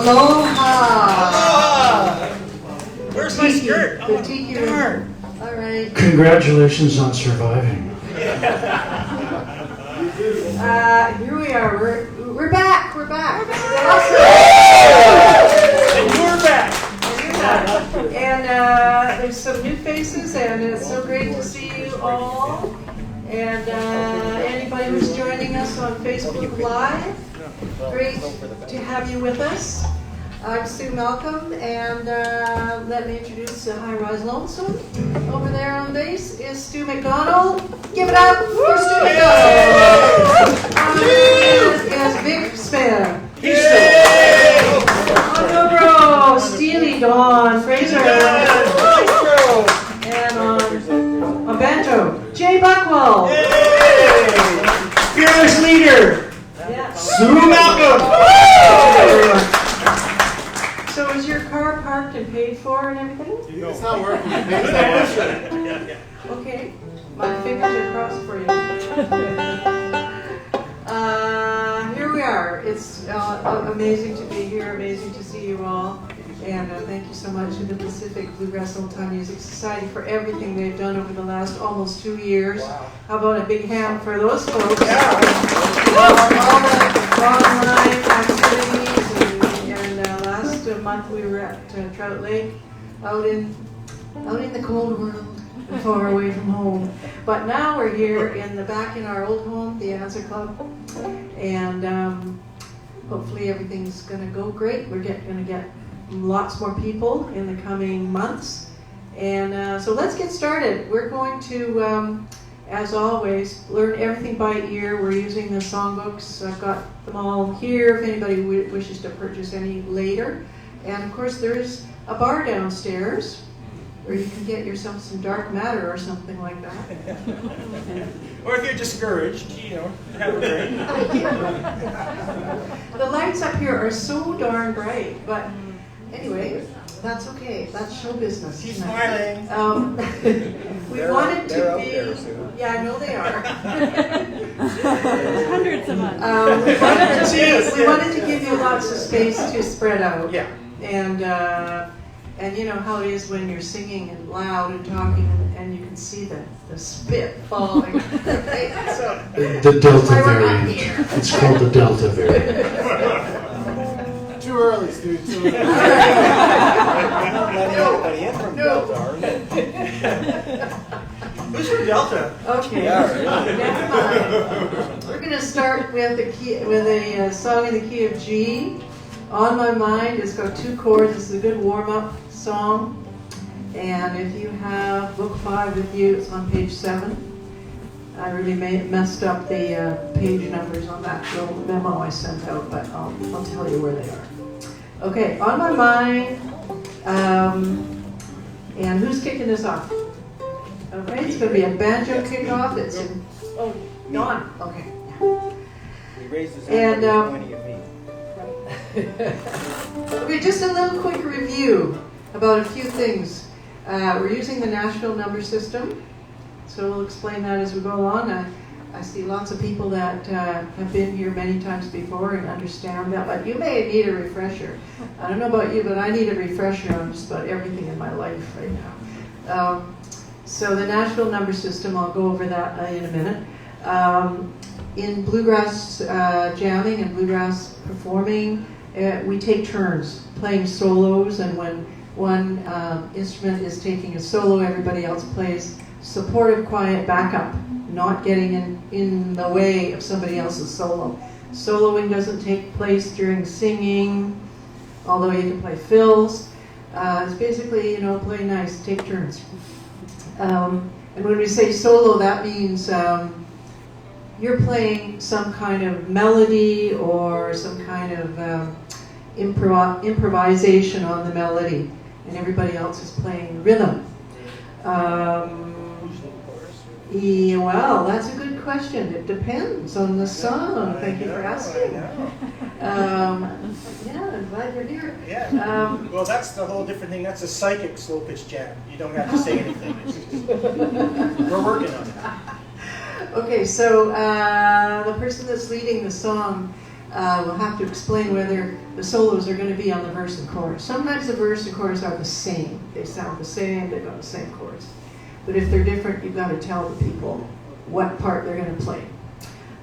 Aloha! Where's my skirt? The tiki room. All right. Congratulations on surviving. Here we are. We're back. We're back. And you're back. And there's some new faces, and it's so great to see you all. And anybody who's joining us on Facebook Live, great to have you with us. I'm Sue Malcolm, and let me introduce High Rise Lonesome. Over there on bass is Stu McDonald. Give it up for Stu McDonald. Is Vic Smith. On the row, Steely Dawn Fraser. And on banjo, Jay Buckwell. Fearless leader, Yeah. Sue Malcolm. So is your car parked and paid for and everything? It's not working. Okay, my fingers are crossed for you. Here we are. It's amazing to be here, amazing to see you all. And thank you so much to the Pacific Bluegrass Old Time Music Society for everything they've done over the last almost 2 years. Wow. How about a big hand for those folks? Yeah. All the online activities. And last month we were at Trout Lake, out in the cold world, far away from home. But now we're here back in our old home, the Answer Club, and hopefully everything's going to go great. We're going to get lots more people in the coming months, and so let's get started. We're going to, as always, learn everything by ear. We're using the songbooks. I've got them all here if anybody wishes to purchase any later. And of course there's a bar downstairs where you can get yourself some dark matter or something like that. Or if you're discouraged, have a drink. The lights up here are so darn bright, but anyway, that's okay. That's show business. She's isn't it? smiling. We wanted to be. Yeah, I know they are. Hundreds of us. We wanted to give you lots of space to spread out. Yeah. And you know how it is when you're singing and loud and talking, and you can see the spit falling. The Delta variant. It's called the Delta variant. Too early, Stu. Too early. No. Who's from Delta? Okay. Never mind. We're going to start with a song in the key of G. On My Mind. It's got 2 chords. It's a good warm-up song. And if you have Book 5 with you, it's on page 7. I really messed up the page numbers on that little memo I sent out, but I'll tell you where they are. Okay, On My Mind. And who's kicking this off? Okay, it's going to be a banjo kickoff. It's in. Oh, Dawn. Okay. He raised his And, hand when he pointing at me. Okay, just a little quick review about a few things. We're using the national number system, so we'll explain that as we go along. I see lots of people that have been here many times before and understand that, but you may need a refresher. I don't know about you, but I need a refresher on just about everything in my life right now. So the national number system, I'll go over that in a minute. In bluegrass jamming and bluegrass performing, we take turns playing solos, and when one instrument is taking a solo, everybody else plays supportive, quiet backup, not getting in the way of somebody else's solo. Soloing doesn't take place during singing, although you can play fills. It's basically, play nice, take turns. And when we say solo, that means you're playing some kind of melody or some kind of improvisation on the melody, and everybody else is playing rhythm. Well, that's a good question. It depends on the song. Thank you for asking. Yeah, I'm glad you're here. Yeah. Well, that's the whole different thing. That's a psychic slow pitch jam. You don't have to say anything. It's just, we're working on it. Okay, so the person that's leading the song we'll have to explain whether the solos are going to be on the verse and chorus. Sometimes the verse and chorus are the same. They sound the same, they've got the same chords. But if they're different, you've got to tell the people what part they're going to play.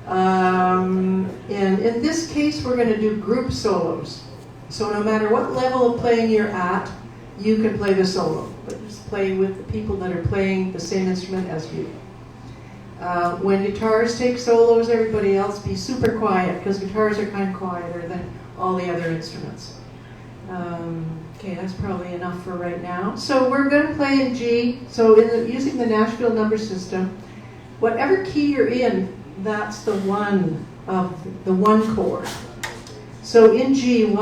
And in this case, we're going to do group solos. So no matter what level of playing you're at, you can play the solo. But just play with the people that are playing the same instrument as you. When guitars take solos, everybody else be super quiet, because guitars are kind of quieter than all the other instruments. Okay, that's probably enough for right now. So we're going to play in G. So using the Nashville number system, whatever key you're in, that's the one chord. So in G,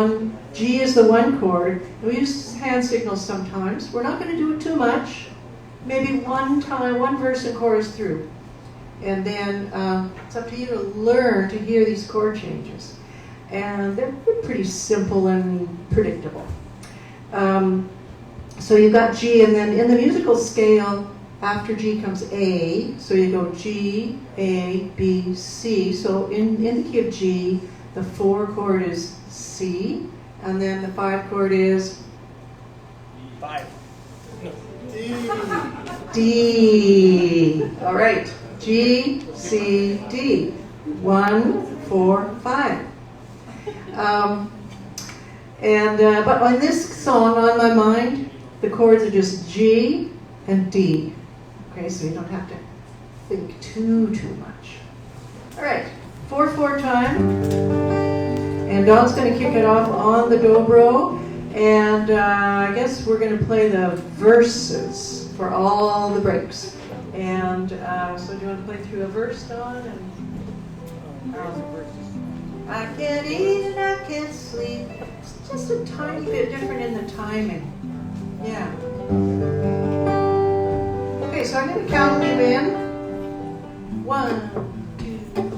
G is the one chord. We use hand signals sometimes. We're not going to do it too much. Maybe one time, one verse and chorus through. And then it's up to you to learn to hear these chord changes. And they're pretty simple and predictable. So you've got G, and then in the musical scale, after G comes A. So you go G, A, B, C. So in the key of G, the 4 chord is C, and then the 5 chord is 5. D. All right. G, C, D. 1, 4, 5. But on this song, On My Mind, the chords are just G and D. Okay, so you don't have to think too much. All right, 4/4 time. And Don's going to kick it off on the dobro. And I guess we're going to play the verses for all the breaks. And so do you want to play through a verse, Don? I can't eat and I can't sleep. It's just a tiny bit different in the timing. Yeah. Okay, so I'm going to count you in. 1, 2, 3.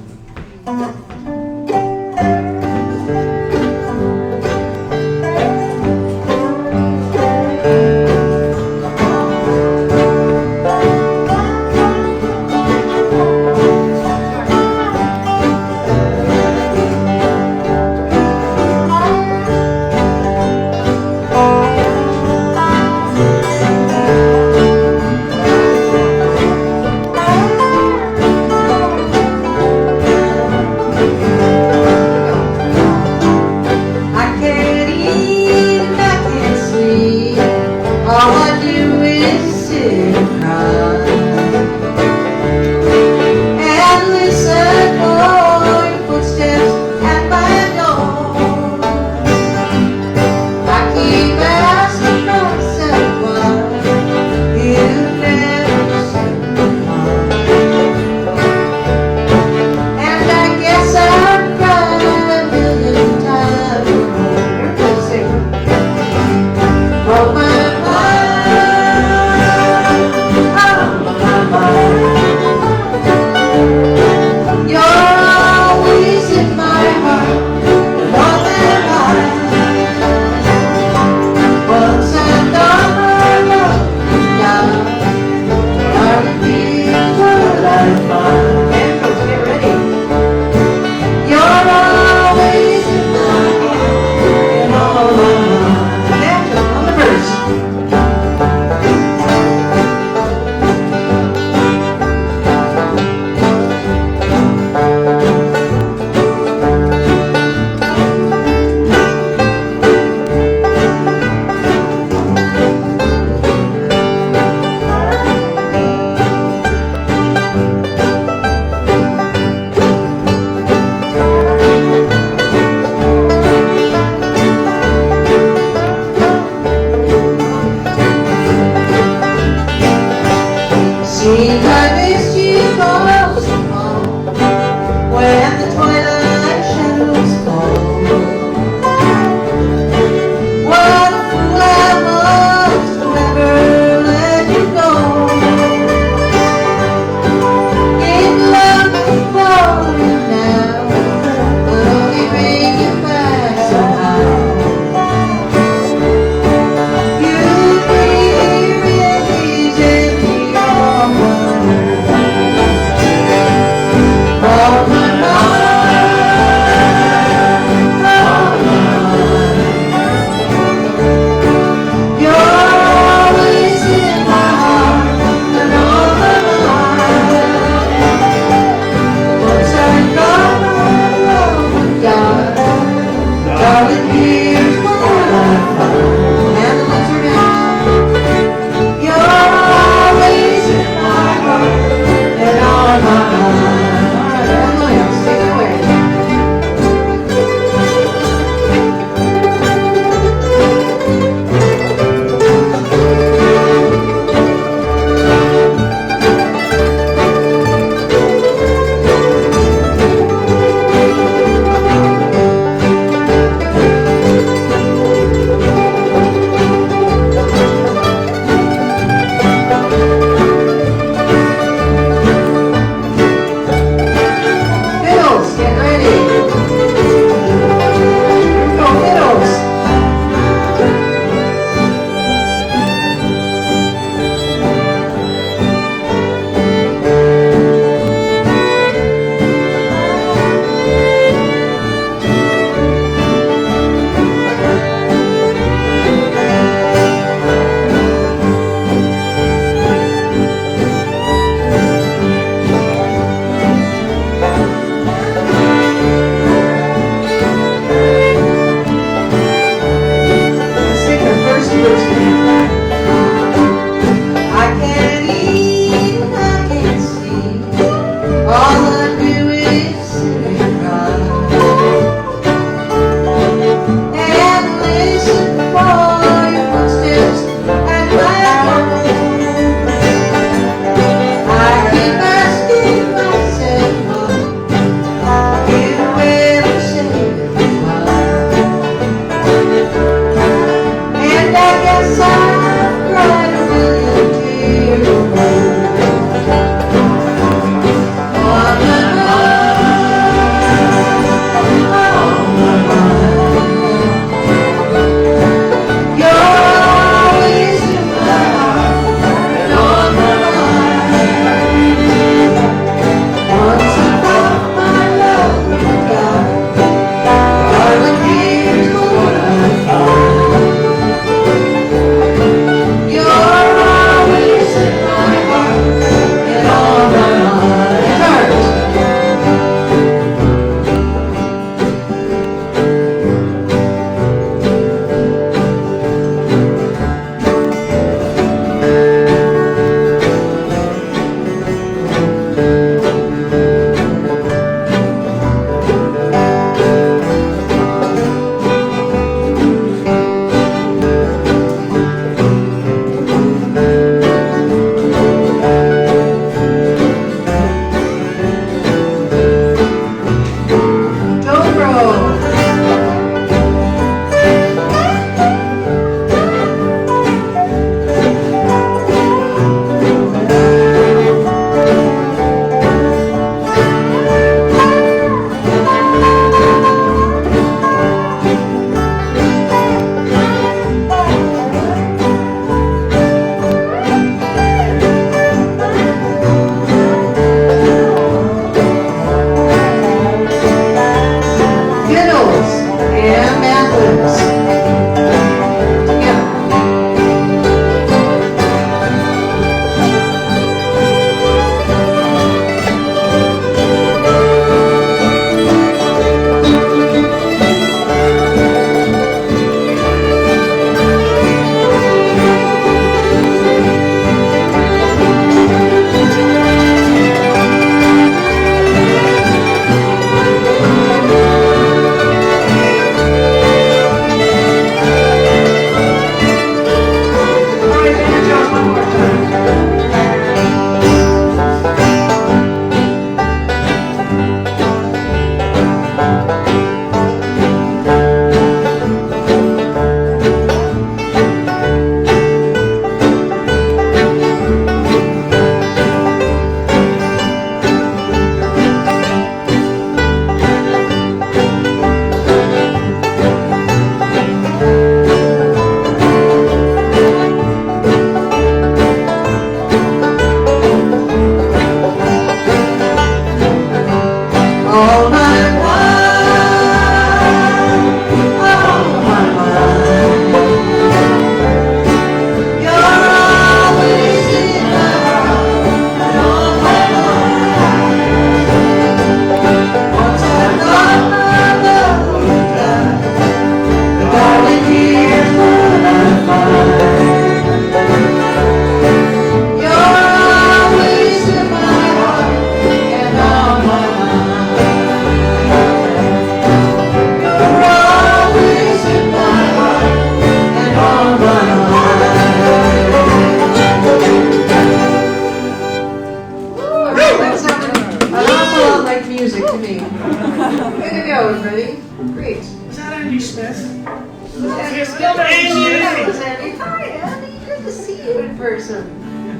Way to go, everybody. Great. Is that Andy Smith? Andy Smith. That was Andy. Hi, Andy. Good to see you in person.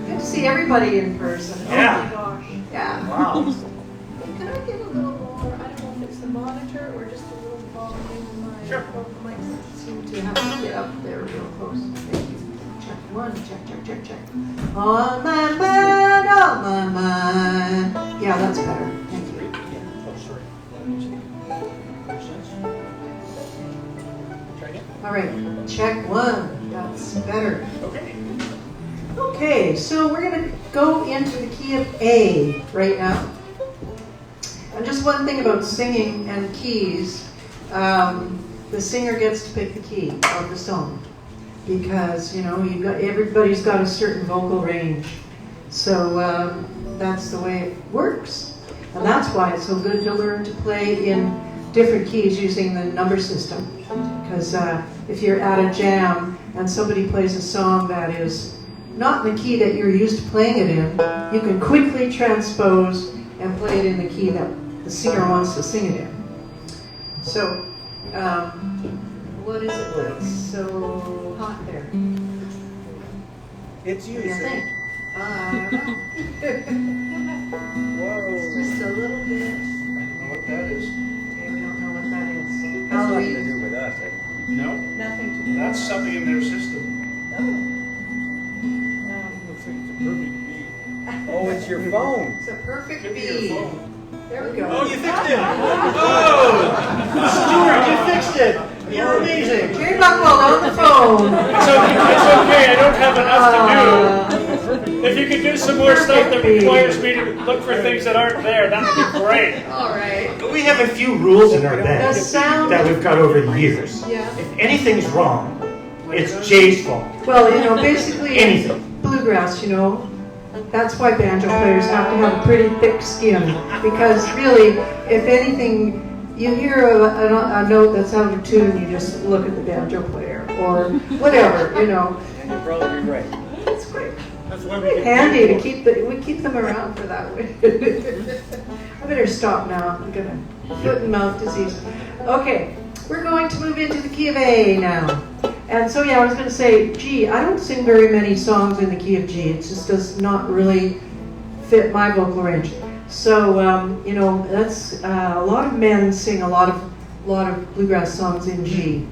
Good to see everybody in person. Yeah. Oh my gosh. Yeah. Wow. Can I get a little more? I don't know if it's the monitor or just a little volume in my Sure. both mics. Seem to have to get up there real close. Thank you. Check one, check. On my mind, on my mind. Yeah, that's better. Thank you. Oh, sorry. Try again. All right, check one. That's better. Okay. Okay, so we're going to go into the key of A right now. And just one thing about singing and keys, the singer gets to pick the key of the song because, you know, everybody's got a certain vocal range. So that's the way it works. And that's why it's so good to learn to play in different keys using the number system. Because if you're at a jam and somebody plays a song that is not in the key that you're used to playing it in, you can quickly transpose and play it in the key that the singer wants to sing it in. So, what is it that's so hot there? It's you, What do you sir. think? I don't know. Whoa. Just a little bit. I don't know what that is. Okay, we don't know what that is. That's How nothing we? to do with us. No. Nothing to do. That's something in their system. Oh, it's your phone. It's a perfect Could be your B. phone. There we go. Oh, you fixed it! Oh! Stuart, you fixed it! You're amazing! Jerry Buckwald on the phone. It's okay, I don't have enough to do. If you could do some more stuff that requires me to look for things that aren't there, that would be great. All right. We have a few rules in our The band sound. that we've got over the years. Yeah. If anything's wrong, it's Jay's fault. Well, you know, basically, Anything. bluegrass, you know, that's why banjo players have to have a pretty thick skin. Because really, if anything, you hear a note that's out of tune, you just look at the banjo player or whatever, you know. And you're probably right. It's great. That's why we Very get handy to people. we keep them around for that way. I better stop now. I'm gonna foot and mouth disease. Okay, we're going to move into the key of A now. And so yeah, I was gonna say G. I don't sing very many songs in the key of G. It just does not really fit my vocal range. So you know, that's a lot of men sing a lot of bluegrass songs in G.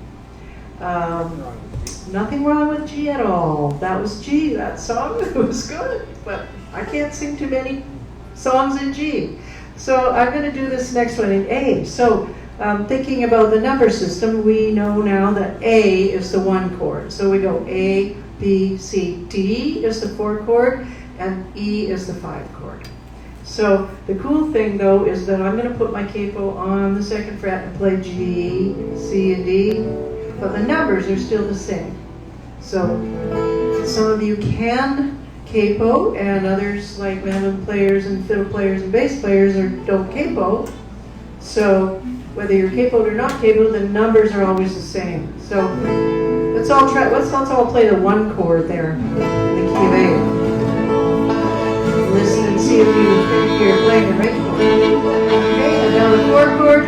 Nothing wrong with G at all. That was G, that song. It was good, but I can't sing too many songs in G. So I'm going to do this next one in A. So thinking about the number system, we know now that A is the 1 chord. So we go A, B, C, D is the 4 chord, and E is the 5 chord. So the cool thing though is that I'm going to put my capo on the 2nd fret and play G, C, and D. But the numbers are still the same. So some of you can capo, and others like mandolin players and fiddle players and bass players don't capo. So whether you're capoed or not capoed, the numbers are always the same. So let's all try. Let's all play the 1 chord there in the key of A. Listen and see if you're playing the right chord. Okay, and now the 4 chord.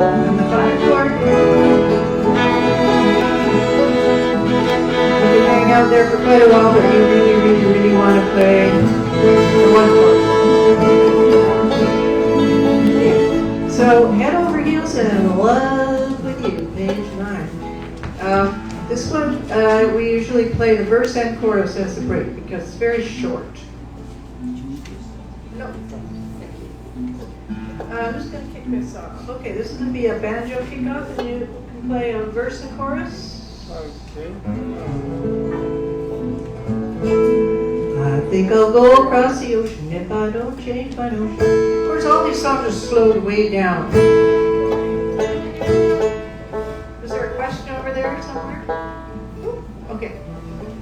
And the 5 chord. You can hang out there for quite a while, but you really want to play the 1 chord. Okay. So head over heels and in love with you, page 9. This one we usually play the verse and chorus as a break because it's very short. No. I'm just going to kick this off. Okay, this is going to be a banjo kickoff, and you can play a verse and chorus. Okay. I think I'll go across the ocean if I don't change my notion. Of course, all these songs are slowed way down. Was there a question over there somewhere? Okay.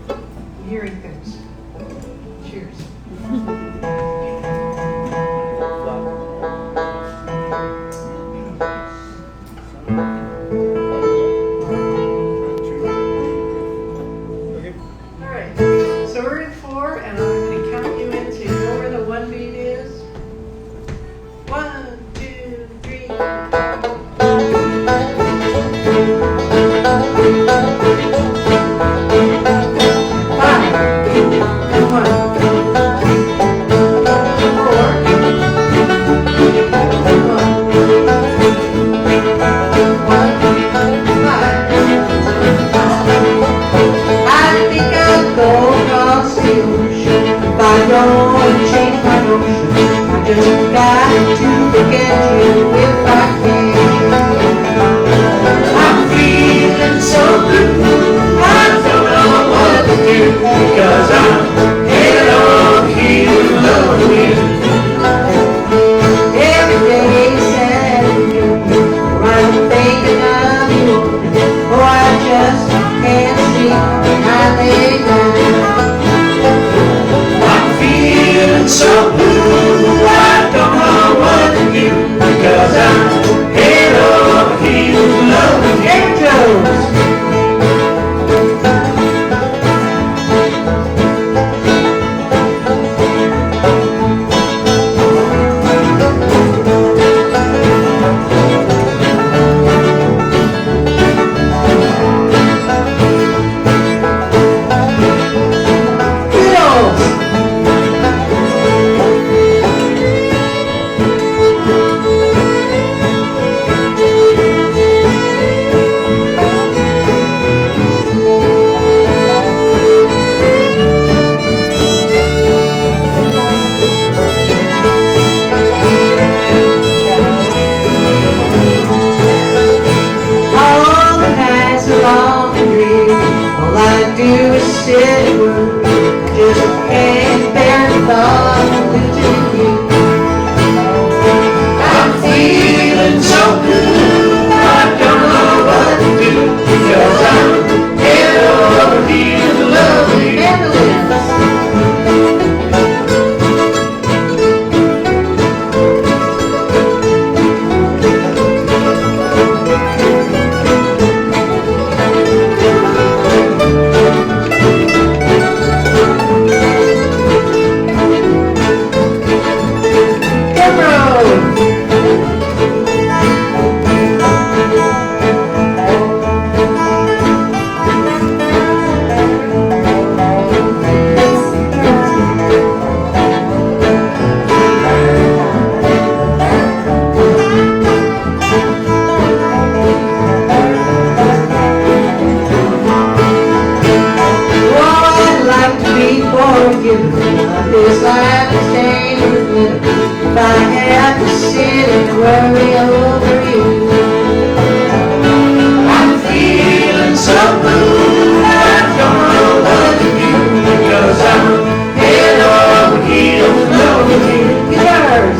I'm hearing things. Cheers. Okay. All right. So we're in 4, and I'm going to count you in so you know where the 1 beat is. had to sit and worry over you. I'm feeling so blue, I don't know what to do, because I'm head over heels in love with you. Guitars!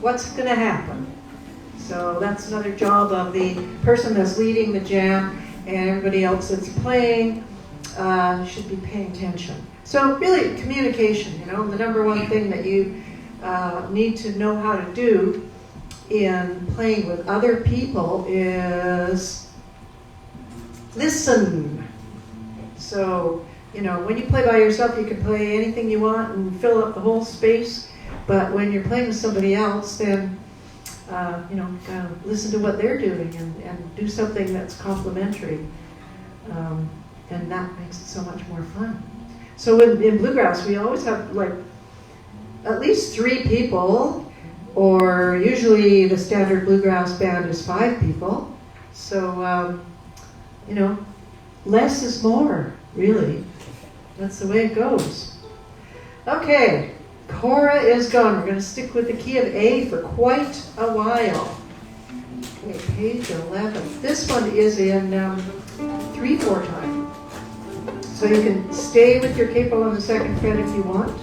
What's going to happen. So that's another job of the person that's leading the jam, and everybody else that's playing should be paying attention. So really, communication, the number one thing that you need to know how to do in playing with other people is listen. So, when you play by yourself, you can play anything you want and fill up the whole space. But when you're playing with somebody else, then, gotta listen to what they're doing and do something that's complementary. And that makes it so much more fun. So in bluegrass, we always have at least 3 people, or usually the standard bluegrass band is 5 people. So, less is more, really. That's the way it goes. Okay. Cora is gone. We're going to stick with the key of A for quite a while. Okay, page 11. This one is in 3/4 time. So you can stay with your capo on the 2nd fret if you want,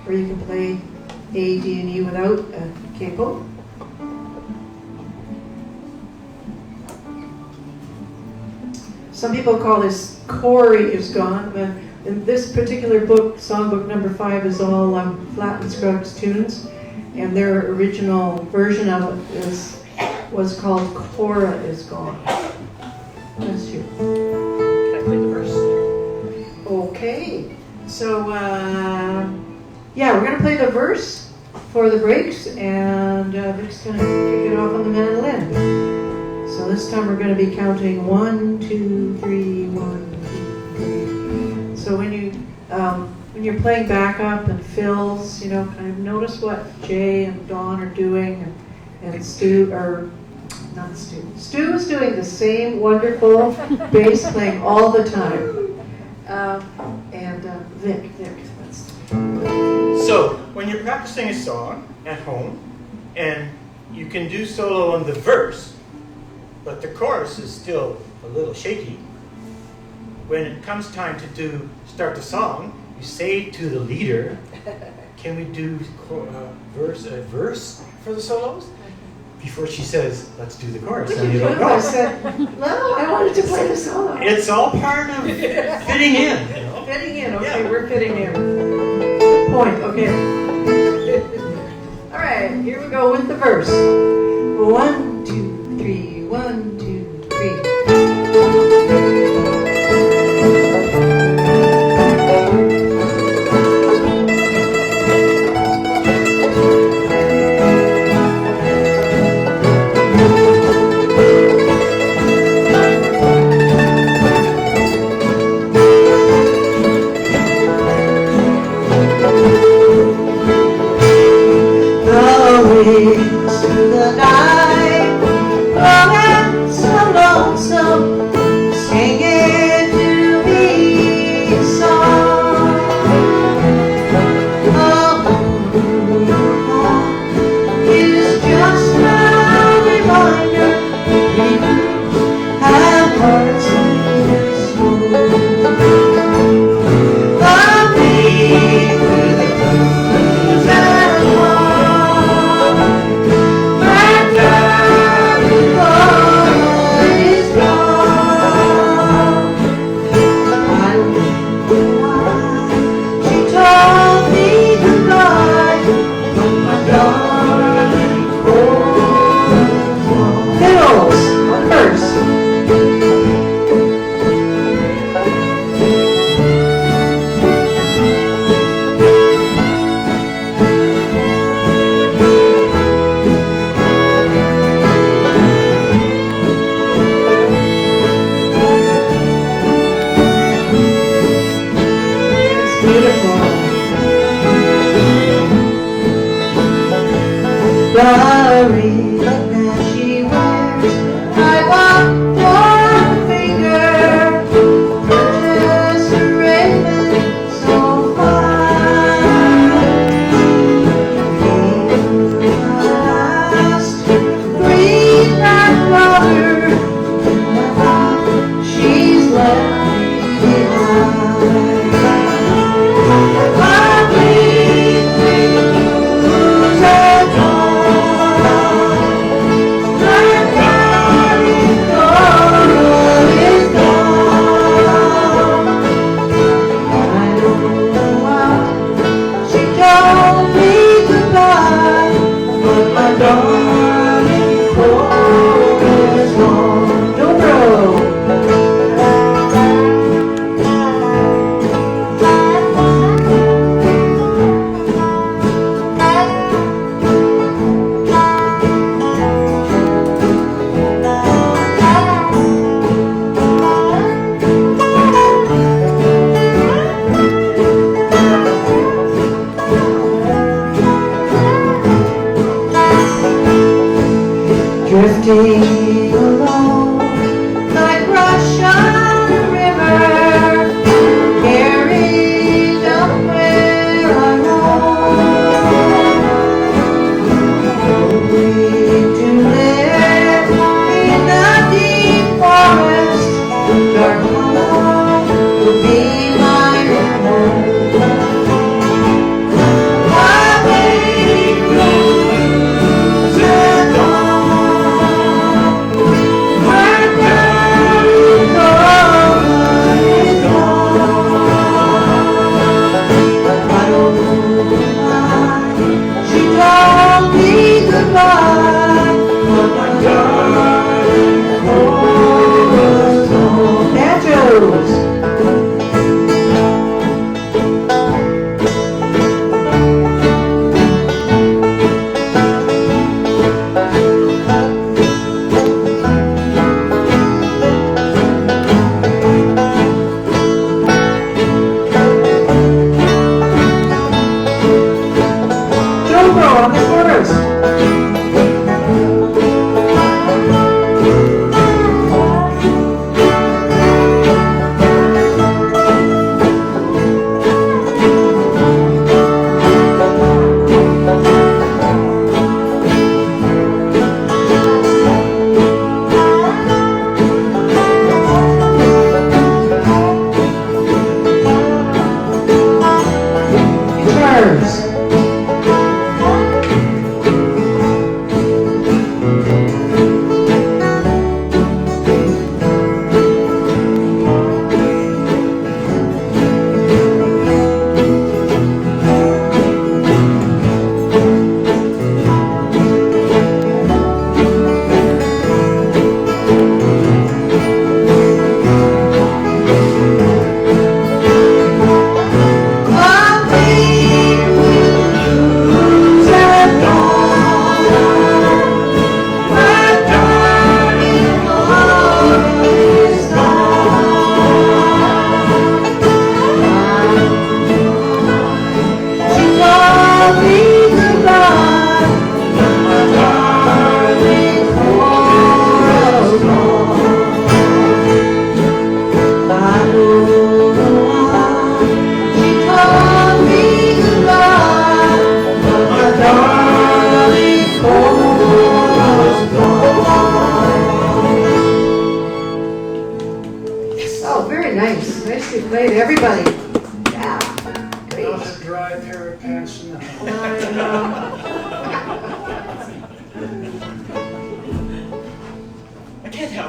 or you can play A, D, and E without a capo. Some people call this Corey is gone, but in this particular book, songbook number 5, is all Flat and Scruggs tunes, and their original version of it was called Cora is Gone. Bless you. Can I play the verse? Okay. So, yeah, we're gonna play the verse for the breaks, and Vic's gonna kick it off on the mandolin. So this time we're gonna be counting 1, 2, 3, 1, 2, 3. So when you're playing backup and fills, you know, kind of notice what Jay and Dawn are doing, and Stu, or not Stu. Stu is doing the same wonderful bass playing all the time. And Vic, that's. So, when you're practicing a song at home, and you can do solo on the verse, but the chorus is still a little shaky, when it comes time to start the song, you say to the leader, can we do a verse for the solos? Before she says, let's do the chorus. What And did you you don't do? I know. said, no, I wanted to play the solo. It's all part of fitting in, you know? Fitting in, okay, Yeah. we're fitting in. Point, okay. All right, here we go with the verse. 1, 2, 3, 1, 2, 3. Wings to the night, long and so lonesome, singing to me a song. Oh, is just a reminder we have hearts in soul. Love me through the blues and Sorry, that she wears. I want one finger, purchase a raiment so fine. Last green that color, she's left behind. Drifting along like rush on a river, carried up where I roam. Hoping to live in the deep forest, dark home will be my home. Banjos.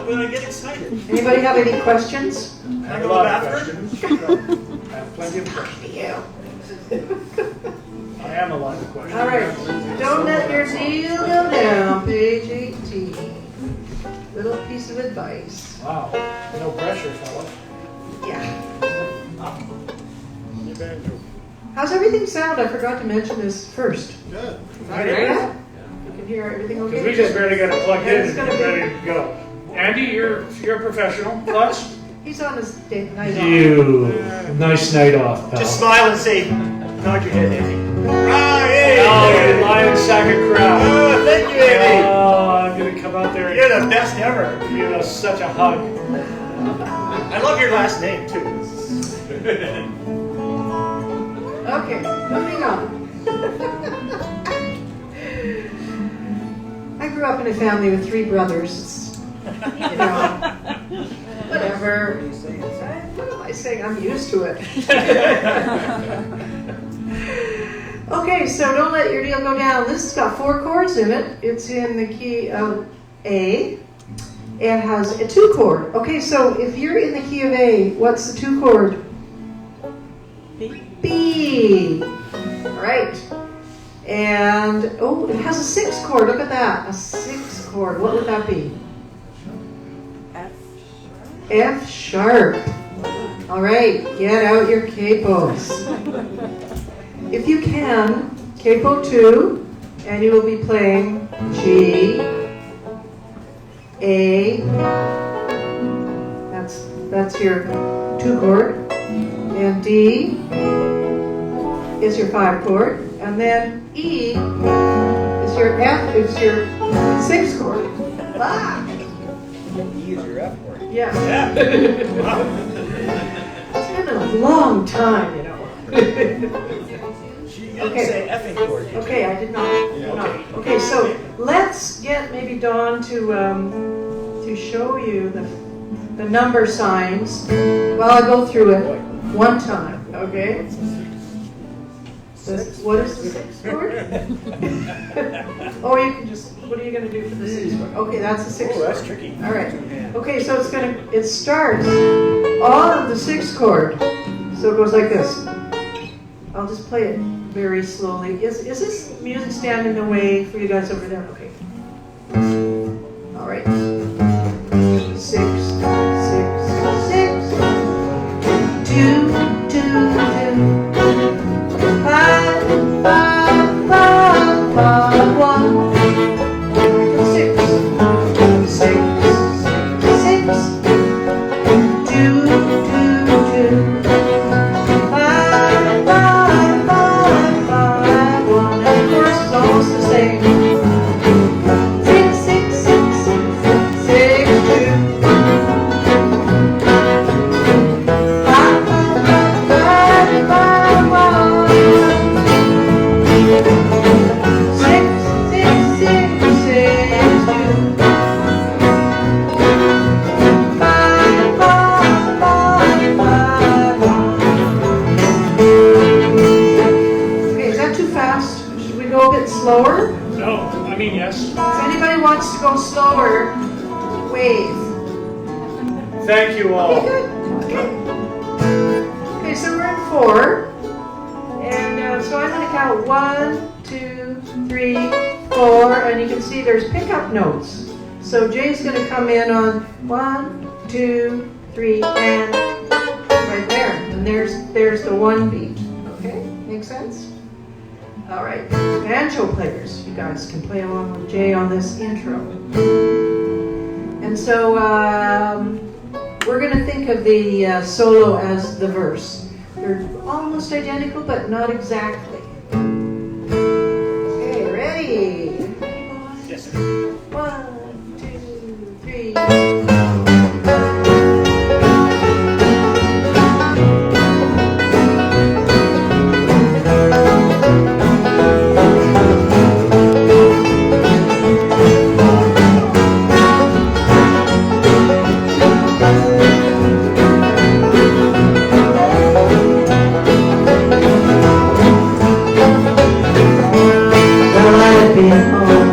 when I get excited. Anybody have any questions? Can I A go to lot the of bathroom? questions. I have plenty of questions. I am a lot of questions. All right, don't let your deal go down, page 18. Little piece of advice. Wow, no pressure, fella. Yeah. You banjo. How's everything sound? I forgot to mention this first. Good. Yeah? You can hear everything okay? Because we just barely got it plugged Yeah, in it's and gonna be- ready to go. Andy, you're a professional. Thoughts? He's on his night off. You. Nice night off, pal. Just smile and say, nod your head, Andy. Ah, hey! Oh, you lion sack of crap. Oh, thank you, Andy. Oh, I'm gonna come out there You're and the best ever. give us such a hug. I love your last name, too. Okay, moving on. I grew up in a family with 3 brothers. You know, whatever. What am I saying? I'm used to it. Okay, so don't let your deal go down. This has got 4 chords in it. It's in the key of A. It has a 2 chord. Okay, so if you're in the key of A, what's the 2 chord? B. All right. And, oh, it has a 6 chord. Look at that. A 6 chord. What would that be? F sharp. All right. Get out your capos. If you can, capo 2, and you will be playing G, A. That's your 2 chord. And D is your 5 chord, and then E is your F, is your 6 chord. Ah, E is your F word. yeah. Yeah. It's been a long time, you know. You didn't Okay. say effing chord. did you? Okay, I did not. Okay. Okay, so let's get maybe Dawn to show you the number signs while I go through it one time. Okay. What is the 6 chord? Oh, you can just. What are you going to do for the 6 chord? Okay, that's the 6 Oh, chord. that's tricky. All right. Okay, so it starts on the 6 chord. So it goes like this. I'll just play it very slowly. Is this music stand in the way for you guys over there? Okay. All right. 6, 6, 6. 2, 2, 2. 5, 5, 5, 5, 1. 6, 6, 6, 2, 2, 2. 5, 5, 5, 5, 1. And of course, it's almost the same. 6, 6, 6, 6, 6, 2. 5, 5, 5, 5, 1. 6, 6, 6, 6, 2. 5, 5, 5, 5, 1. Okay, is that too fast? Should we go a bit slower? No, I mean yes. If anybody wants to go slower, wave. Thank you Okay, all. good. Okay. Okay, so we're in 4. And so I'm going to count 1, 2, 3, 4. And you can see there's pickup notes. So Jay's going to come in on 1, 2, 3, and right there. And there's the 1 beat. Okay, make sense? All right, banjo players, you guys can play along with Jay on this intro. And so we're going to think of the solo as the verse. They're almost identical, but not exactly. Okay, ready? Yes, sir. 1, 2, 3. Well, I've been home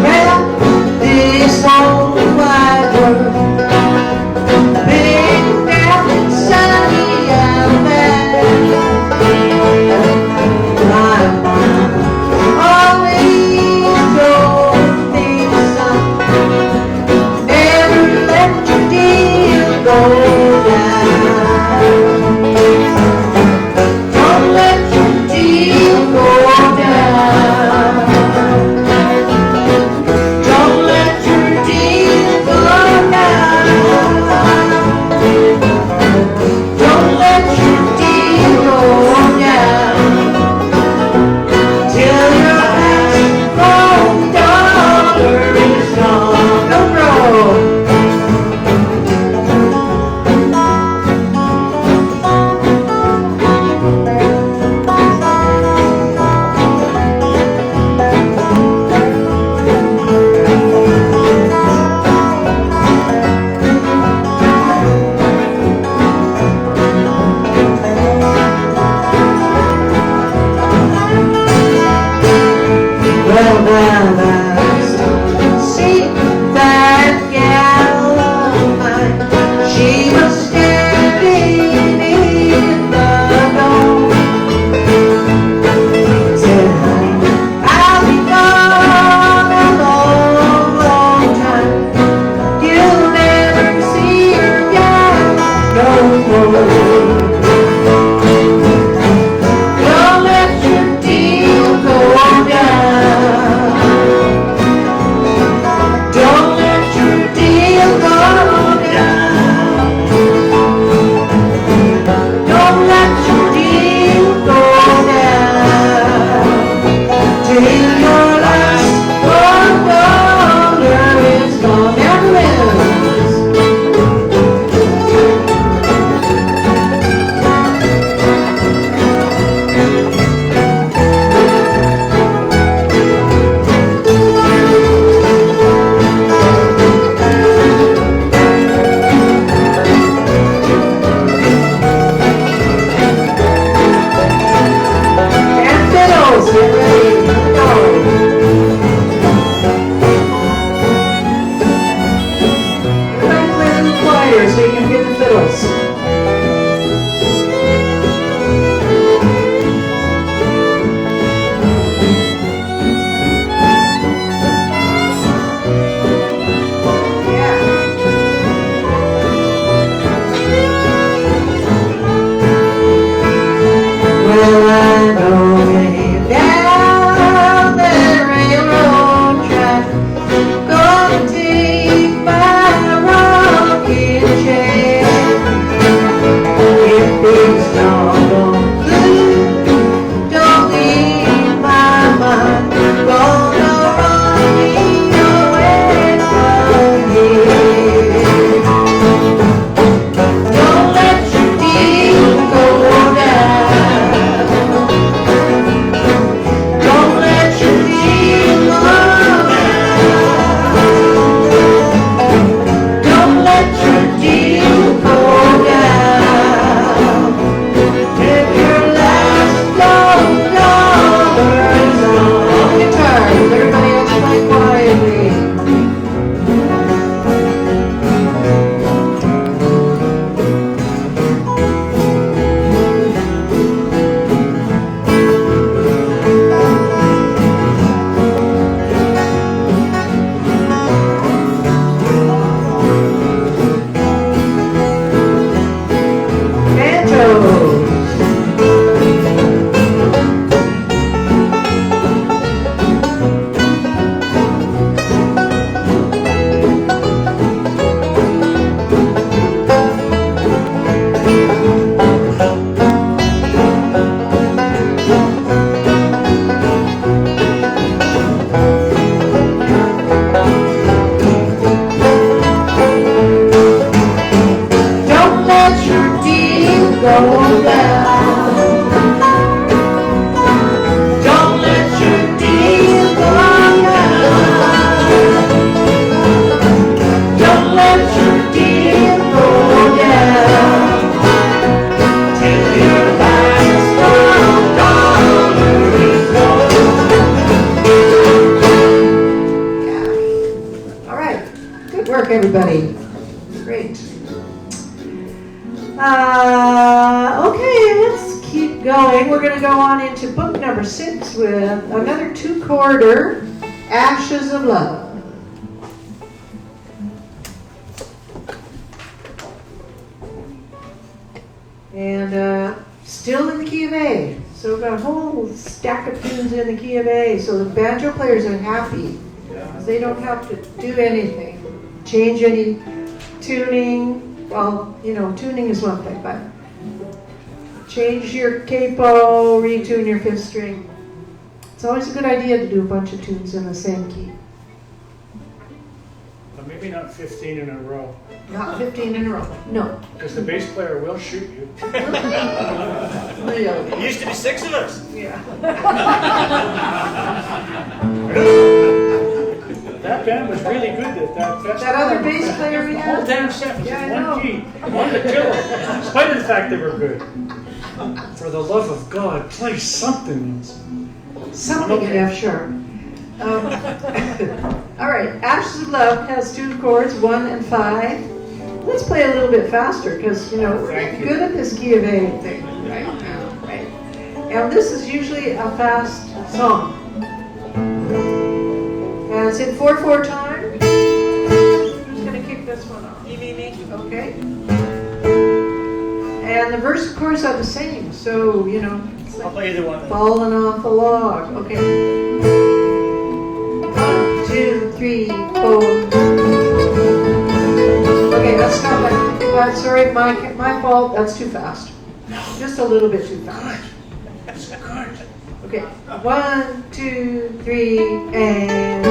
around this whole wide world. guitars. Everybody else play quietly. Don't let your deal go down. Don't let your deal go down. Don't let your deal go down. Till your last $1 is gone. All right. Good work, everybody. Great. Okay, let's keep going. We're going to go on into book number 6 with another 2-chorder, Ashes of Love. And still in the key of A. So we've got a whole stack of tunes in the key of A. So the banjo players are happy. Because they don't have to do anything. Change any tuning. Well, you know, tuning is one thing, but change your capo, retune your 5th string. It's always a good idea to do a bunch of tunes in the same key. But maybe not 15 in a row, Not 15 in a row. No. because the bass player will shoot you. Yeah. It used to be 6 of us. Yeah. That band was really good at that festival. That other bass player we The whole had? damn set was Yeah, in I know. one key. Wanted to kill them, in spite of the fact they were good. For the love of God, play something else. Something in F sharp. All right, Ashes of Love has 2 chords, 1 and 5. Let's play a little bit faster because, you know, we're Thank you. good at this key of A thing right now, right? And this is usually a fast song. And it's in 4/4 time. Who's going to kick this one off? Me. Okay. And the verse, of course, are the same. So, you know, it's I'll like play either one. then. falling off a log. Okay. 1, 2, 3, 4. Okay, let's stop that. Sorry, my fault. That's too fast. Just a little bit too fast. That's good. Okay. 1, 2, 3, and.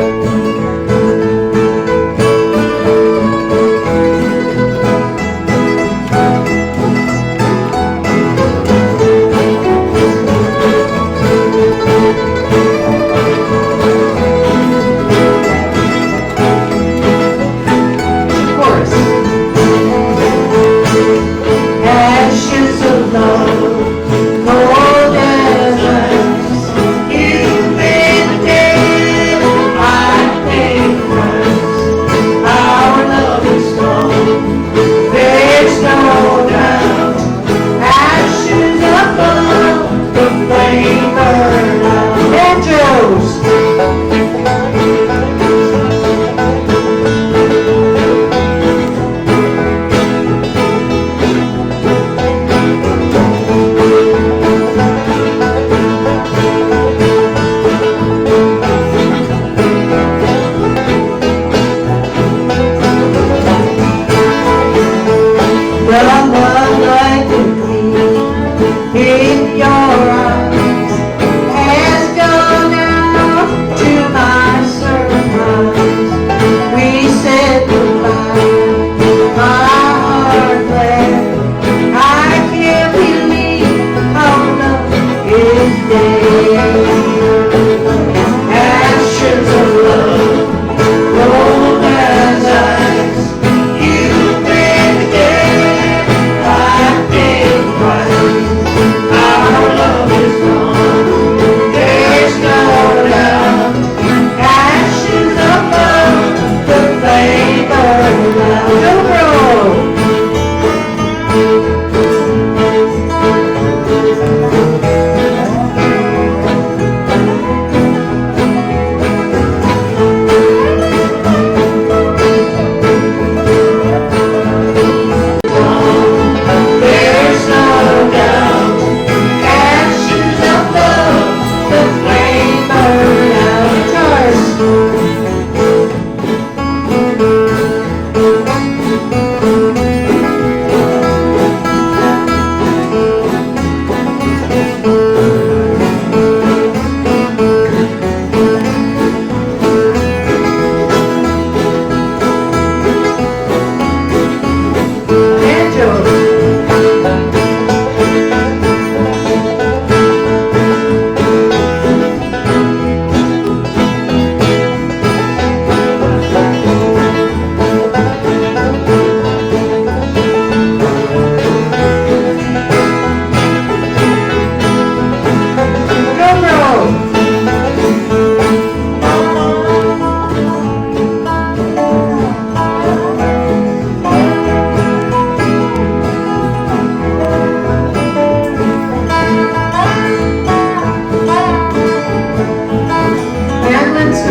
Chorus. Ashes of love, cold as ice. You've been dead.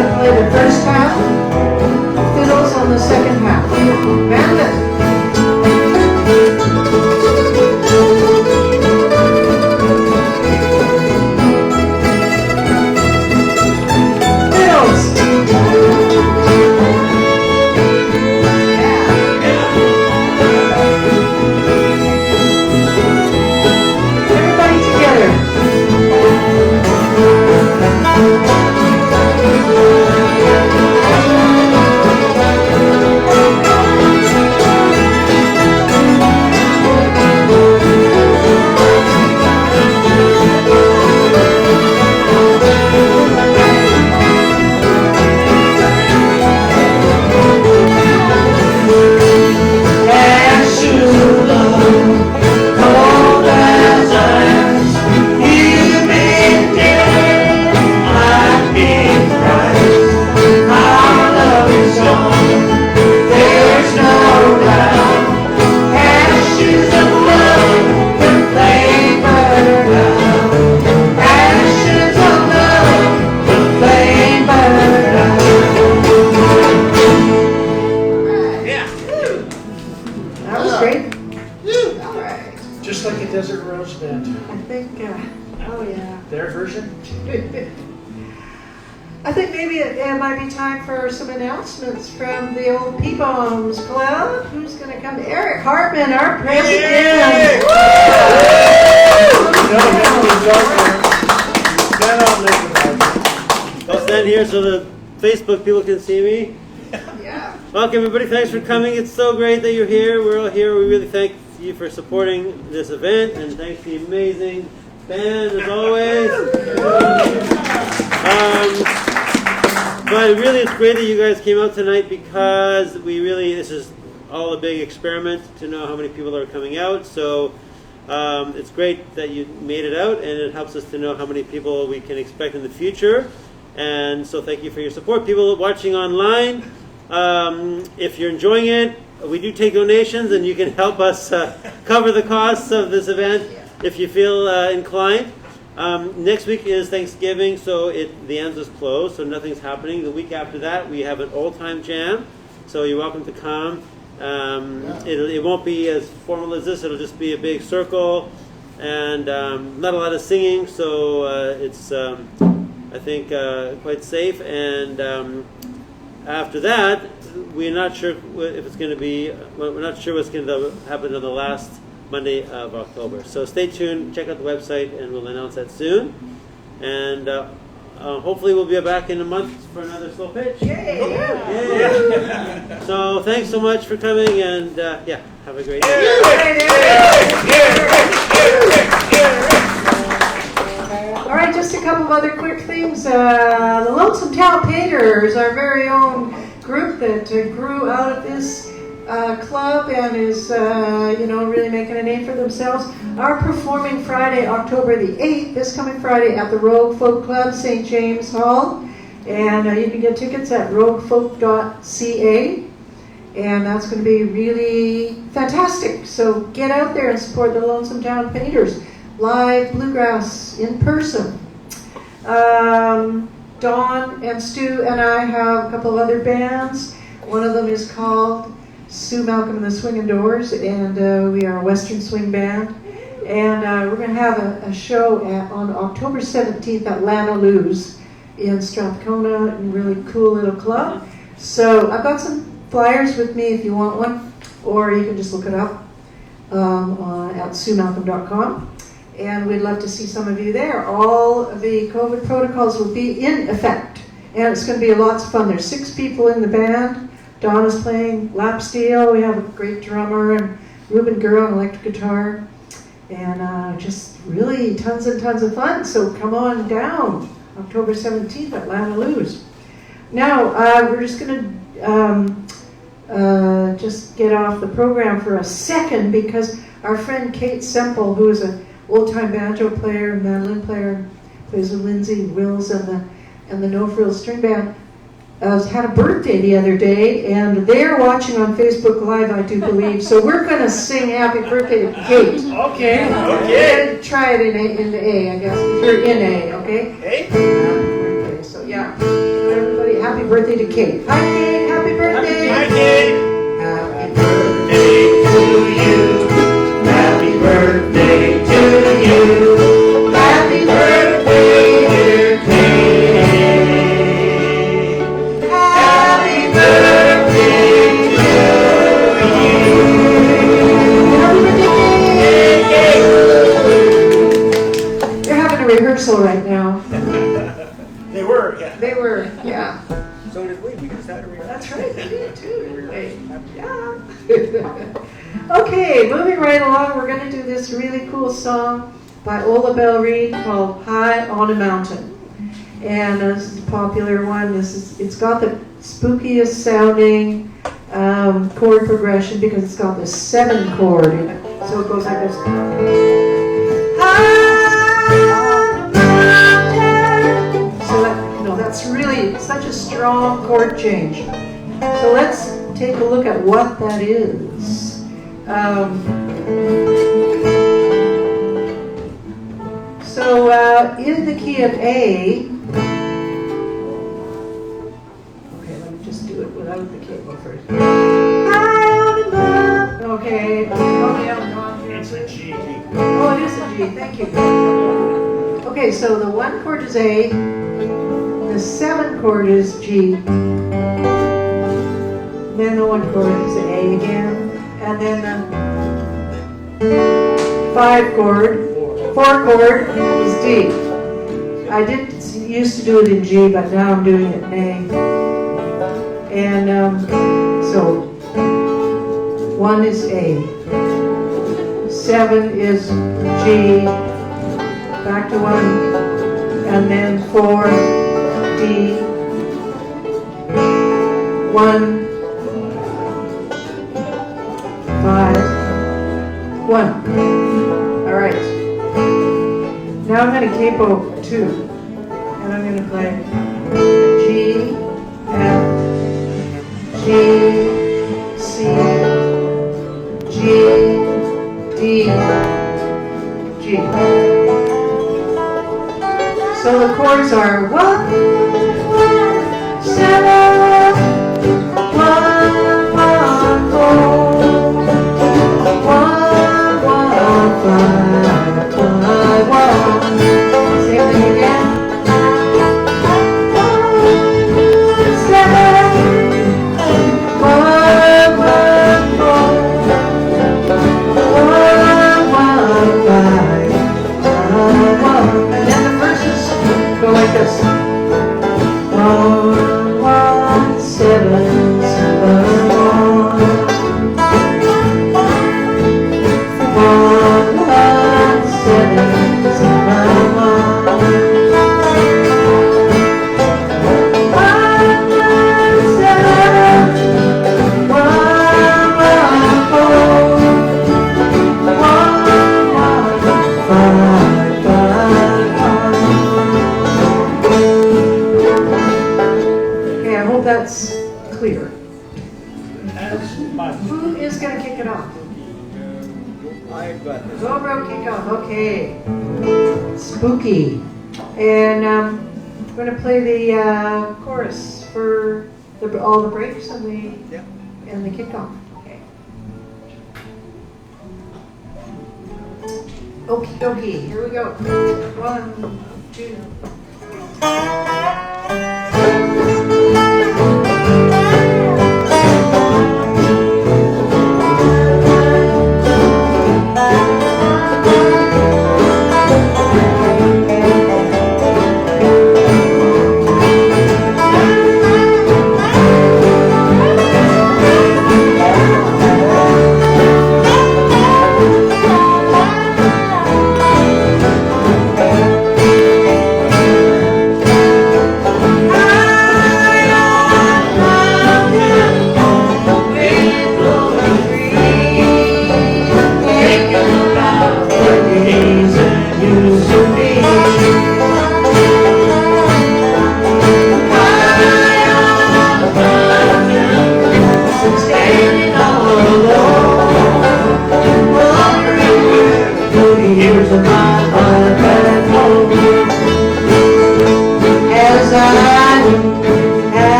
to play the first half, fiddles on the second half. Bandit. I think maybe it might be time for some announcements from the old P-Bombs Club. Who's going to come? Eric Hartman, our president. I'll stand here so the Facebook people can see me. Yeah. Welcome everybody, thanks for coming. It's so great that you're here. We're all here. We really thank you for supporting this event, and thanks to the amazing band as always. But really it's great that you guys came out tonight, because this is all a big experiment to know how many people are coming out. So it's great that you made it out, and it helps us to know how many people we can expect in the future. And so thank you for your support. People watching online, if you're enjoying it, we do take donations, and you can help us cover the costs of this event if you feel inclined. Next week is Thanksgiving, so the Ands is closed, so nothing's happening. The week after that, we have an old time jam, so you're welcome to come. It won't be as formal as this. It'll just be a big circle, and not a lot of singing, so it's I think quite safe. And after that, we're not sure if it's going to be. We're not sure what's going to happen on the last Monday of October. So stay tuned, check out the website, and we'll announce that soon. And hopefully we'll be back in a month for another slow pitch. Yay! Yeah. So thanks so much for coming, and have a great day. All right, just a couple of other quick things. The Lonesome Town Painters, our very own group that grew out of this club and is, really making a name for themselves, are performing Friday, October the 8th, this coming Friday at the Rogue Folk Club, St. James Hall. And you can get tickets at roguefolk.ca. And that's going to be really fantastic. So get out there and support the Lonesome Town Painters. Live bluegrass in person. Dawn and Stu and I have a couple of other bands. One of them is called Sue Malcolm and the Swingin' Doors, and we are a Western swing band. And we're going to have a show on October 17th at Lana Lou's in Strathcona, a really cool little club. So I've got some flyers with me if you want one, or you can just look it up at suemalcolm.com. And we'd love to see some of you there. All of the COVID protocols will be in effect, and it's going to be lots of fun. There's 6 people in the band. Donna's playing lap steel. We have a great drummer, and Ruben Gurr on electric guitar, and just really tons and tons of fun. So come on down, October 17th at Lana Lou's. Now we're just going to just get off the program for a second, because our friend Kate Semple, who is an old-time banjo player, mandolin player, plays with Lindsay Wills and the No Frills String Band, had a birthday the other day, and they're watching on Facebook Live, I do believe. So we're going to sing happy birthday to Kate. Okay. Try it in A, I guess. If you're in A, okay? Hey. Happy birthday. So yeah, everybody birthday to Kate. Hi, Kate. Happy birthday. Hi, Kate. Happy Birthday to you. Happy birthday to you. Happy birthday, dear Kate. Happy birthday to you. They're having a rehearsal right now. They were, yeah. They were, yeah. So did we. We just had a rehearsal. That's right, they did too, didn't they? Yeah. Okay, moving right along, we're going to do this really cool song by Ola Belle Reed called High on a Mountain. And this is a popular one. It's got the spookiest sounding chord progression because it's got this 7 chord in it. So it goes like this. That's really such a strong chord change. So let's take a look at what that is. In the key of A, okay, let me just do it without the cable first. Okay, It's a G. oh, it is a G, thank you. Okay, so the 1 chord is A, the 7 chord is G, then the 1 chord is A again, and then the 5 chord, 4 chord is D. I used to do it in G, but now I'm doing it in A. And so 1 is A, 7 is G, back to 1, and then 4, D, 1, 5, 1. All right. Now I'm going to capo 2, and I'm going to play G, F, G, C, G, D, G. So the chords are 1, 7, 1, 1, 4, 1, 1, 5, 1. Same thing again. 7, 1, 1, 4, 1, 1, 5, 1. And then the verses go like this. 1, 1, 7, 7, 1. 1, 1, 7, 7, 1. 1, 1, 7, 1, 1, 4, 1, 1, 5. Okay, I hope that's clear. Who is going to kick it off? I've got this. Go, bro, kick off. Okay. Spooky. And I'm going to play the chorus for all the breaks and the kickoff. Okay. Okie dokie. Here we go. 1, 2.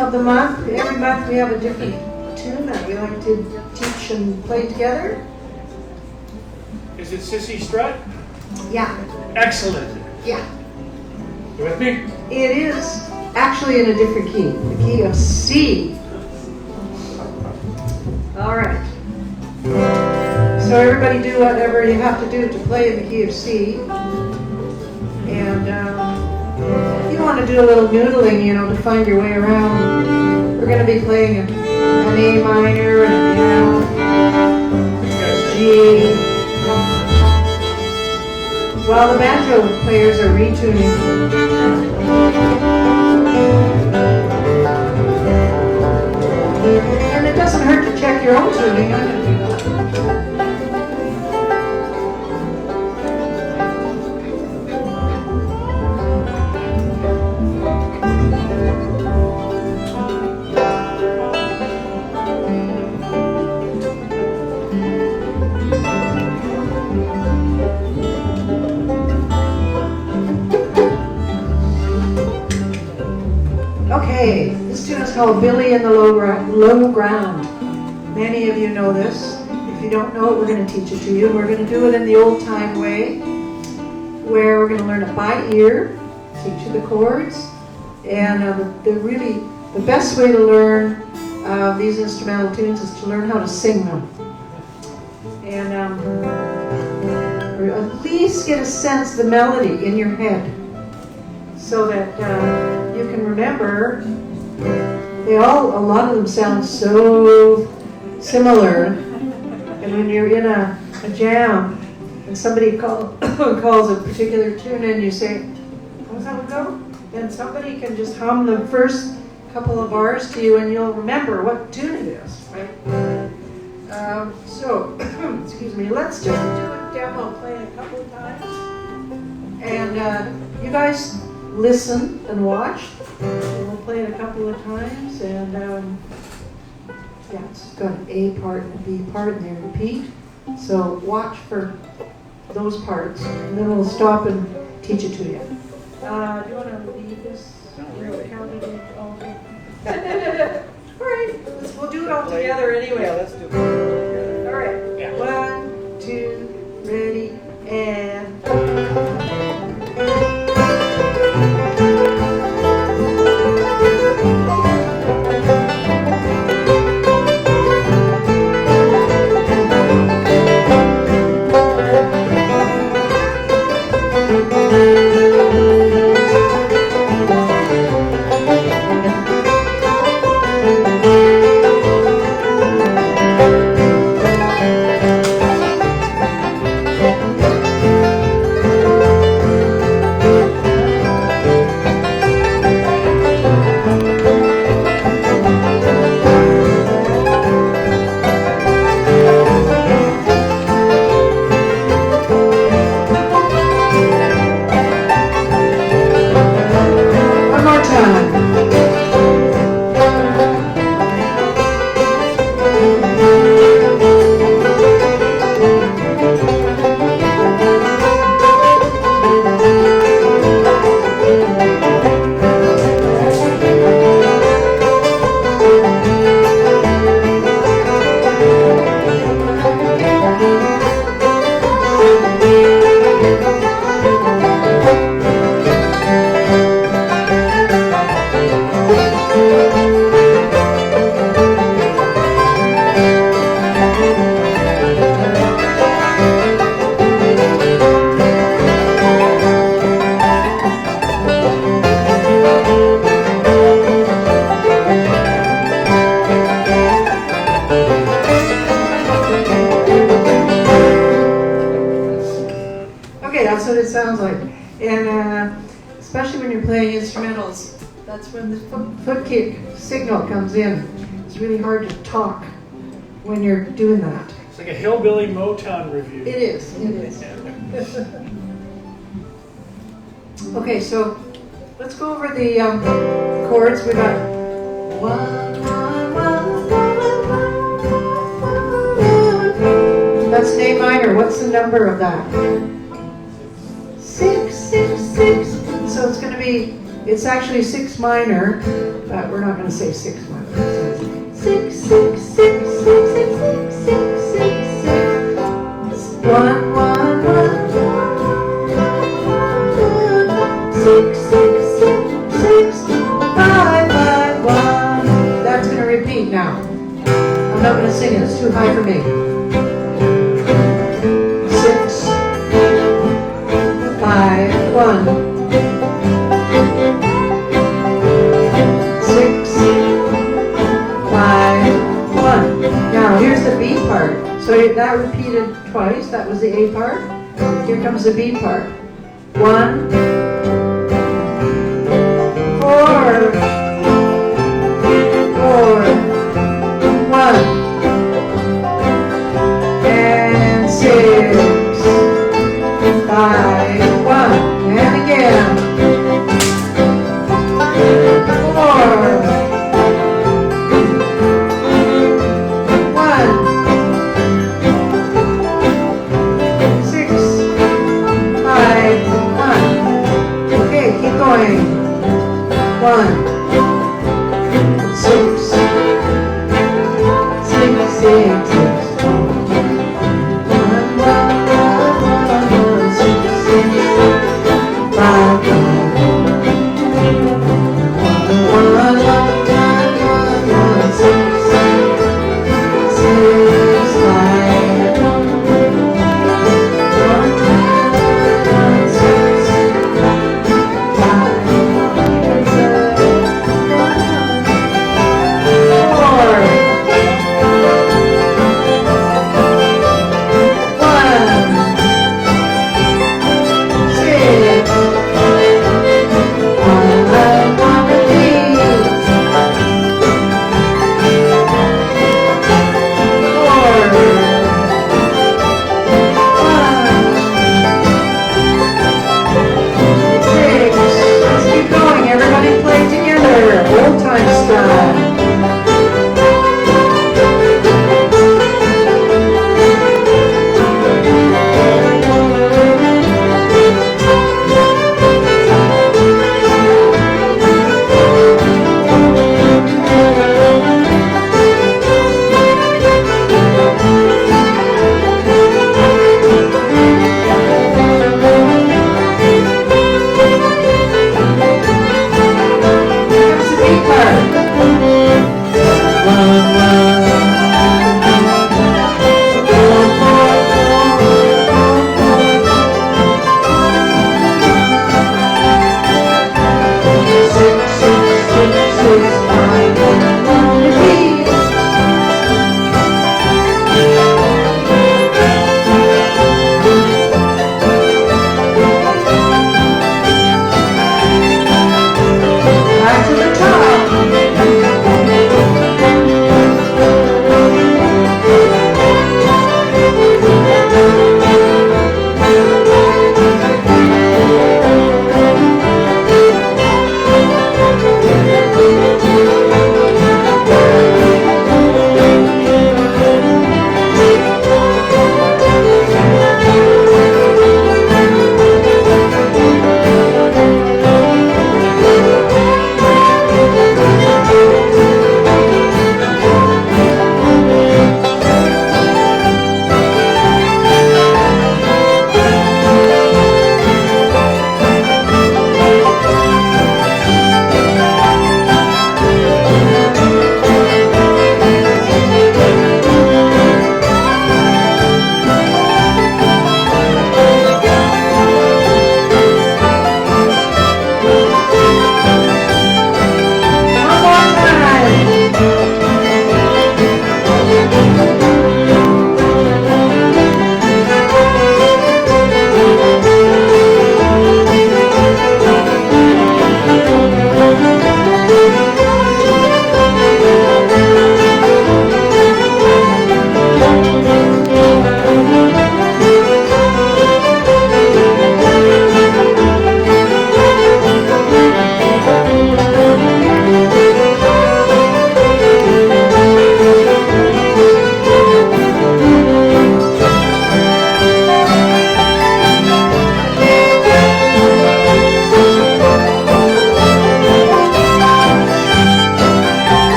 of the month. Every month we have a different tune that we like to teach and play together. Is it Sissy Strut? Yeah, Excellent. yeah. You with me? It is actually in a different key, the key of C. All right. So everybody do whatever you have to do to play in the key of C. And if you want to do a little noodling, you know, to find your way around, we're going to be playing an A minor and an F, G. While the banjo players are retuning. And it doesn't hurt to check your own tuning. I'm going to do that. Okay, this tune is called Billy in the Low Ground. Many of you know this. If you don't know it, we're going to teach it to you. We're going to do it in the old-time way, where we're going to learn it by ear, teach you the chords, and the best way to learn these instrumental tunes is to learn how to sing them, and or at least get a sense of the melody in your head, so that you can remember. A lot of them sound so similar, and when you're in a jam and somebody calls a particular tune and you say, how's that one go? Then somebody can just hum the first couple of bars to you and you'll remember what tune it is, right? Excuse me, let's just do a demo, play it a couple of times, and you guys listen and watch. We'll play it a couple of times, and yeah, it's got an A part and a B part, and they repeat. So watch for those parts, and then we'll stop and teach it to you. Do you want to lead this? Not really. All right, we'll do it all together anyway. Yeah, let's do it together. All right. Yeah. 1, 2, ready, and. Sounds like, and especially when you're playing instrumentals, that's when the foot kick signal comes in. It's really hard to talk when you're doing that. It's like a hillbilly Motown review. It is. It is. Okay, so let's go over the chords. We got 1, 1, 1, 1, 1. That's an A minor. What's the number of that? 6, 6, 6. So it's going to be It's actually 6 minor, but we're not going to say 6 minor. It says 6, 6, 6, 6, 6, 6, 6, 6, 6. 1, 1, 1, 6, 6, 6, 6, 5, 5, 1. That's going to repeat now. I'm not going to sing it, it's too high for me. 6, 5, 1. 6, 5, 1. Now here's the B part. So that repeated twice. That was the A part. Here comes the B part. 1, 4, 4, 1, and 6, 5, 1, and again. 4, 1, 6, 5, 1. Okay, keep going. 1, 6, 6, 6, 6, 6. 1, 1, 6, 6, 5, 1.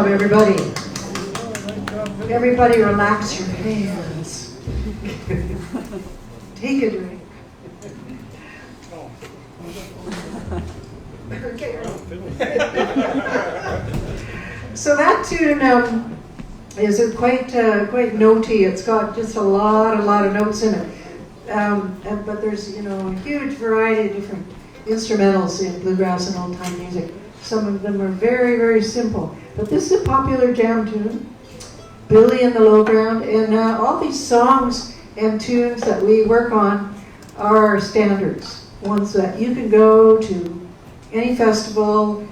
job, everybody. Everybody relax your hands. Take a drink. So that tune is quite notey. It's got just a lot of notes in it. But there's a huge variety of different instrumentals in bluegrass and old time music. Some of them are very, very simple. But this is a popular jam tune, Billy in the Lowground, and all these songs and tunes that we work on are standards, ones that you can go to any festival,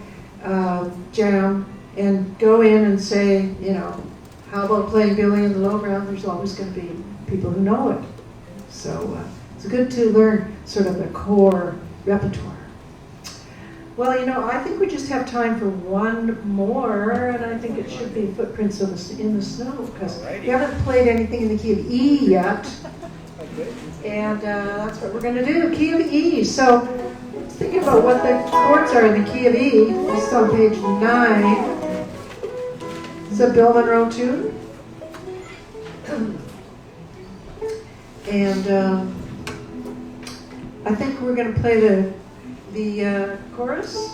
jam, and go in and say, how about playing Billy in the Lowground? There's always going to be people who know it. So it's good to learn sort of the core repertoire. Well, I think we just have time for one more, and I think it should be Footprints in the Snow, because we haven't played anything in the key of E yet. And that's what we're going to do, key of E. So let's think about what the chords are in the key of E. This is on page 9. It's a Bill Monroe tune. And I think we're going to play the chorus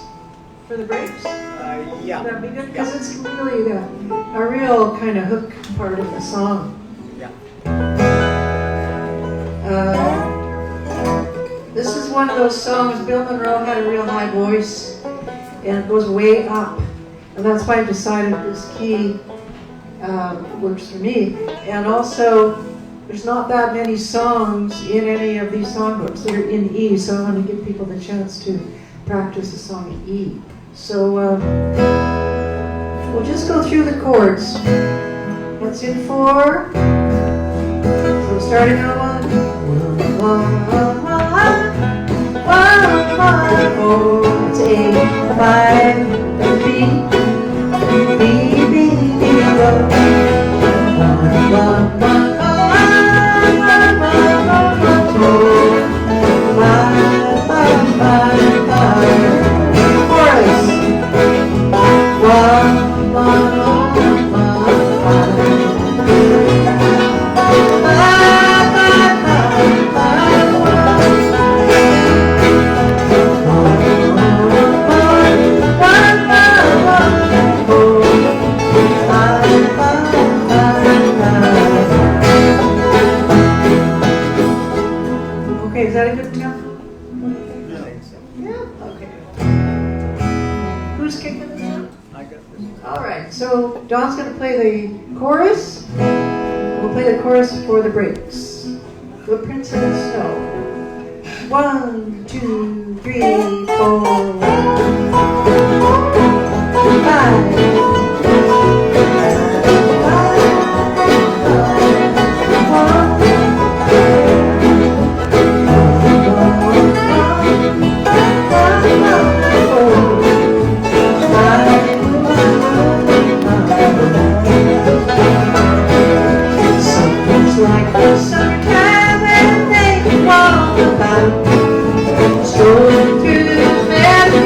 for the breaks. Yeah. Would that be good? Because it's really a real kind of hook part of the song. Yeah. This is one of those songs. Bill Monroe had a real high voice, and it goes way up. And that's why I decided this key works for me. And also, there's not that many songs in any of these songbooks that are in E, so I want to give people the chance to practice the song in E. So we'll just go through the chords. What's in 4? So starting on 1, 1, 1, 1, 1, 1, 4. It's A, 5, and B, B, B, B, 1, 1, 1. Okay, is that a good tempo? I think so. Yeah, okay. Who's kicking this up? I got this. All right, so Don's going to play the chorus. We'll play the chorus for the breaks. Footprints in the Snow. 1, 2, 3, 4, 5. Like the summertime when they walk about, strolling through the meadows.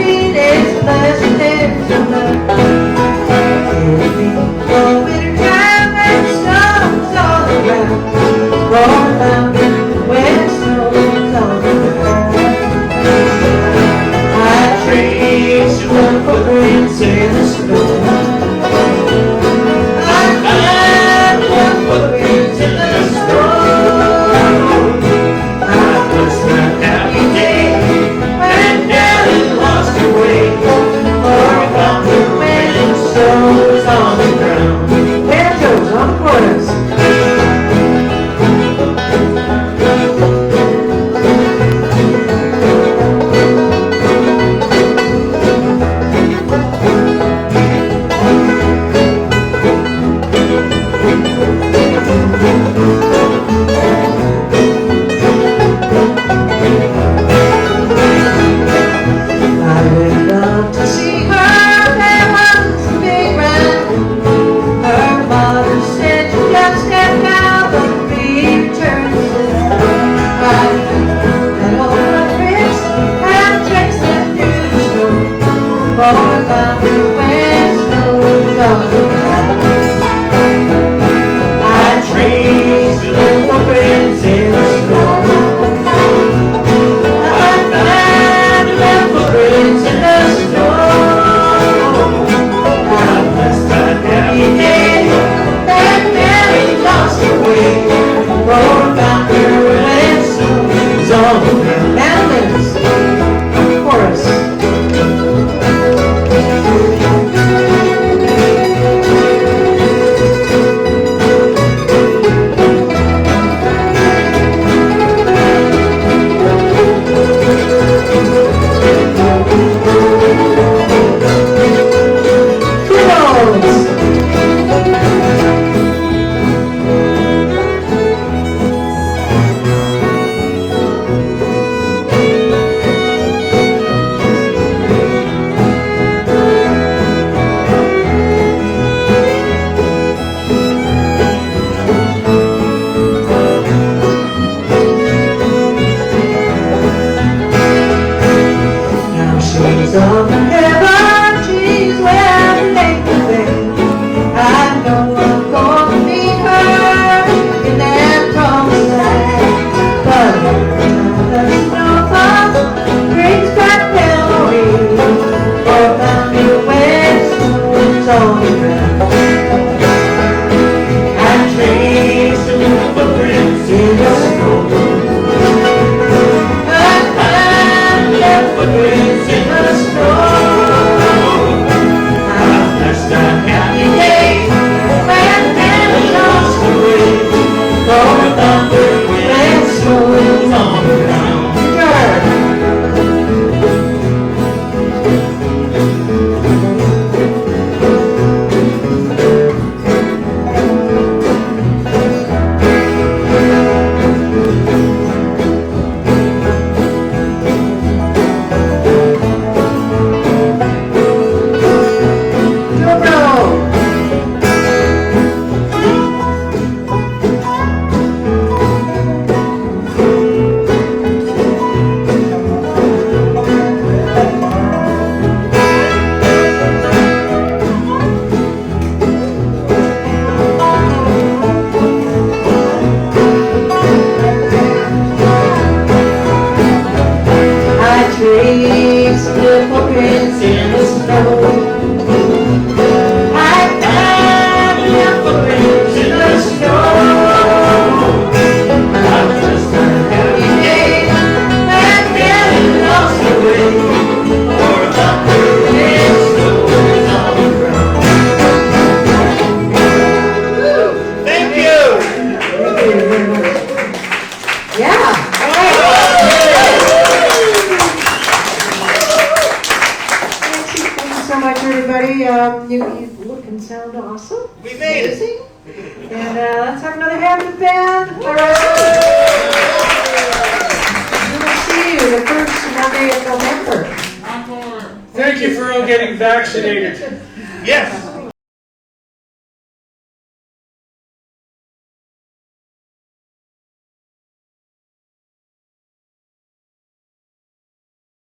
Mandolins. Chorus. Now she's up in heaven, she's where the angels sing. I know I'm gonna meet her in that promised land. But the snowfall brings back memories of the west woods on the ground. I trace the footprints in the snow. Footprints in the snow. That's a happy day when Santa lost away. For thunder when snow is on the ground. Trace the footprints in the snow. I found the footprints in the snow. I'm just a happy day that never lost away. For thunder and snow is on the ground. Thank you. Yeah. Thank you so much, everybody. You look and sound awesome. We made it. Amazing. And let's have another hand for the band. All right. We will see you the first Monday of November. Thank you for all getting vaccinated. Yes.